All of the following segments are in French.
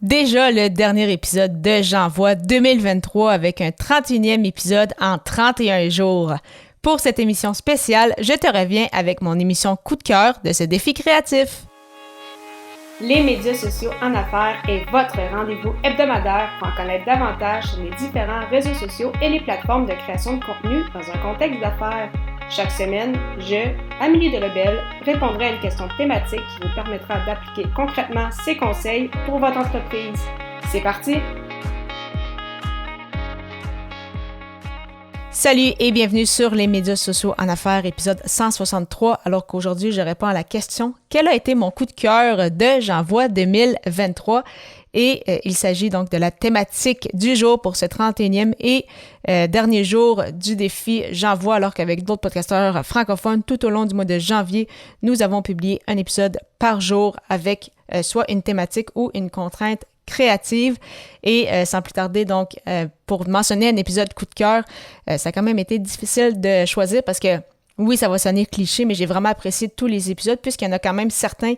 Déjà le dernier épisode de J'envoie 2023 avec un 31e épisode en 31 jours. Pour cette émission spéciale, je te reviens avec mon émission coup de cœur de ce défi créatif. Les médias sociaux en affaires est votre rendez-vous hebdomadaire pour en connaître davantage sur les différents réseaux sociaux et les plateformes de création de contenu dans un contexte d'affaires. Chaque semaine, je, Amélie Delebel, répondrai à une question thématique qui vous permettra d'appliquer concrètement ces conseils pour votre entreprise. C'est parti! Salut et bienvenue sur les médias sociaux en affaires, épisode 163, alors qu'aujourd'hui, je réponds à la question « Quel a été mon coup de cœur de J'envoie 2023 ?» Et il s'agit donc de la thématique du jour pour ce 31e et dernier jour du défi J'envoie, alors qu'avec d'autres podcasteurs francophones, tout au long du mois de janvier, nous avons publié un épisode par jour avec soit une thématique ou une contrainte créative. Et sans plus tarder, donc, pour mentionner un épisode coup de cœur, ça a quand même été difficile de choisir parce que oui, ça va sonner cliché, mais j'ai vraiment apprécié tous les épisodes puisqu'il y en a quand même certains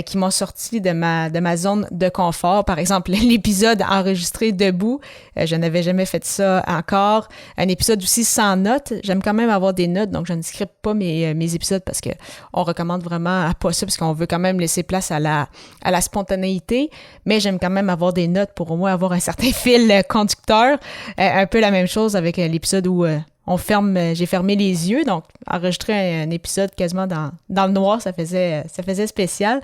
qui m'ont sorti de ma zone de confort. Par exemple, l'épisode enregistré debout, je n'avais jamais fait ça encore. Un épisode aussi sans notes. J'aime quand même avoir des notes, donc je ne scripte pas mes épisodes parce que on recommande vraiment à pas ça parce qu'on veut quand même laisser place à la spontanéité. Mais j'aime quand même avoir des notes pour au moins avoir un certain fil conducteur. Un peu la même chose avec l'épisode où j'ai fermé les yeux, donc enregistrer un épisode quasiment dans le noir, ça faisait spécial.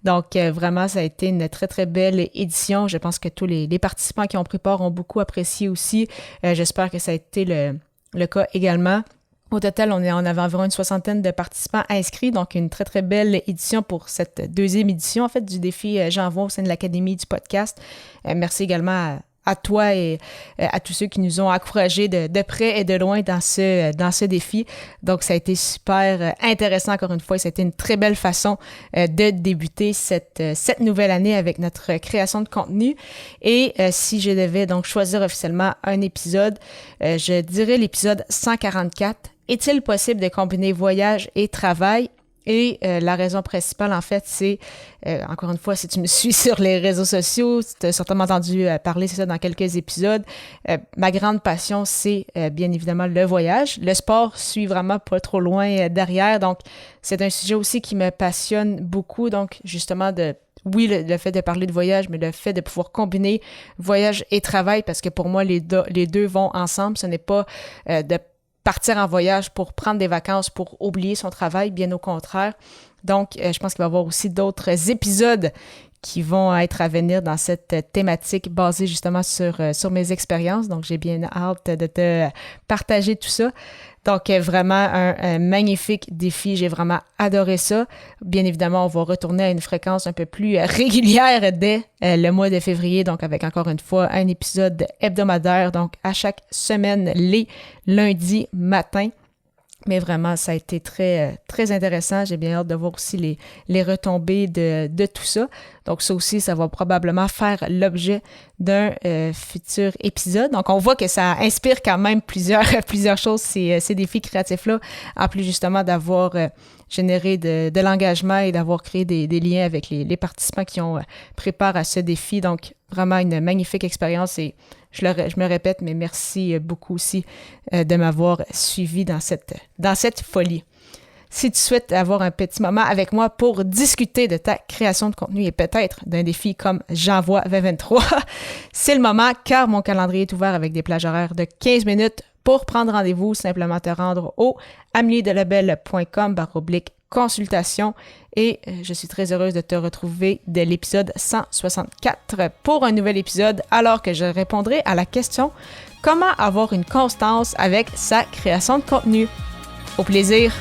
Donc vraiment, ça a été une très très belle édition. Je pense que tous les participants qui ont pris part ont beaucoup apprécié aussi. J'espère que ça a été le cas également. Au total, on avait environ une 60aine de participants inscrits, donc une très très belle édition pour cette deuxième édition en fait du défi J'envoie au sein de l'Académie du podcast. Merci également à toi et à tous ceux qui nous ont encouragés de près et de loin dans ce défi. Donc, ça a été super intéressant encore une fois et ça a été une très belle façon de débuter cette nouvelle année avec notre création de contenu. Et si je devais donc choisir officiellement un épisode, je dirais l'épisode 144. Est-il possible de combiner voyage et travail? Et la raison principale, en fait, c'est, encore une fois, si tu me suis sur les réseaux sociaux, tu as certainement entendu parler, c'est ça, dans quelques épisodes. Ma grande passion, c'est bien évidemment le voyage. Le sport suit vraiment pas trop loin derrière. Donc, c'est un sujet aussi qui me passionne beaucoup. Donc, justement, le fait de parler de voyage, mais le fait de pouvoir combiner voyage et travail, parce que pour moi, les deux vont ensemble. Ce n'est pas de partir en voyage pour prendre des vacances, pour oublier son travail, bien au contraire. Donc, je pense qu'il va y avoir aussi d'autres épisodes qui vont être à venir dans cette thématique basée justement sur mes expériences. Donc, j'ai bien hâte de te partager tout ça. Donc, vraiment un magnifique défi. J'ai vraiment adoré ça. Bien évidemment, on va retourner à une fréquence un peu plus régulière dès le mois de février. Donc, avec encore une fois un épisode hebdomadaire. Donc, à chaque semaine, les lundis matin. Mais vraiment, ça a été très, très intéressant. J'ai bien hâte de voir aussi les retombées de tout ça. Donc, ça aussi, ça va probablement faire l'objet d'un futur épisode. Donc, on voit que ça inspire quand même plusieurs choses, ces défis créatifs-là, en plus justement d'avoir généré de l'engagement et d'avoir créé des liens avec les participants qui ont pris part à ce défi. Donc, vraiment une magnifique expérience et je me répète, mais merci beaucoup aussi de m'avoir suivi dans cette folie. Si tu souhaites avoir un petit moment avec moi pour discuter de ta création de contenu et peut-être d'un défi comme J'envoie 2023, c'est le moment car mon calendrier est ouvert avec des plages horaires de 15 minutes. Pour prendre rendez-vous, simplement te rendre au ameliedelebel.com/consultation et je suis très heureuse de te retrouver dès l'épisode 164 pour un nouvel épisode alors que je répondrai à la question « Comment avoir une constance avec sa création de contenu ?» Au plaisir!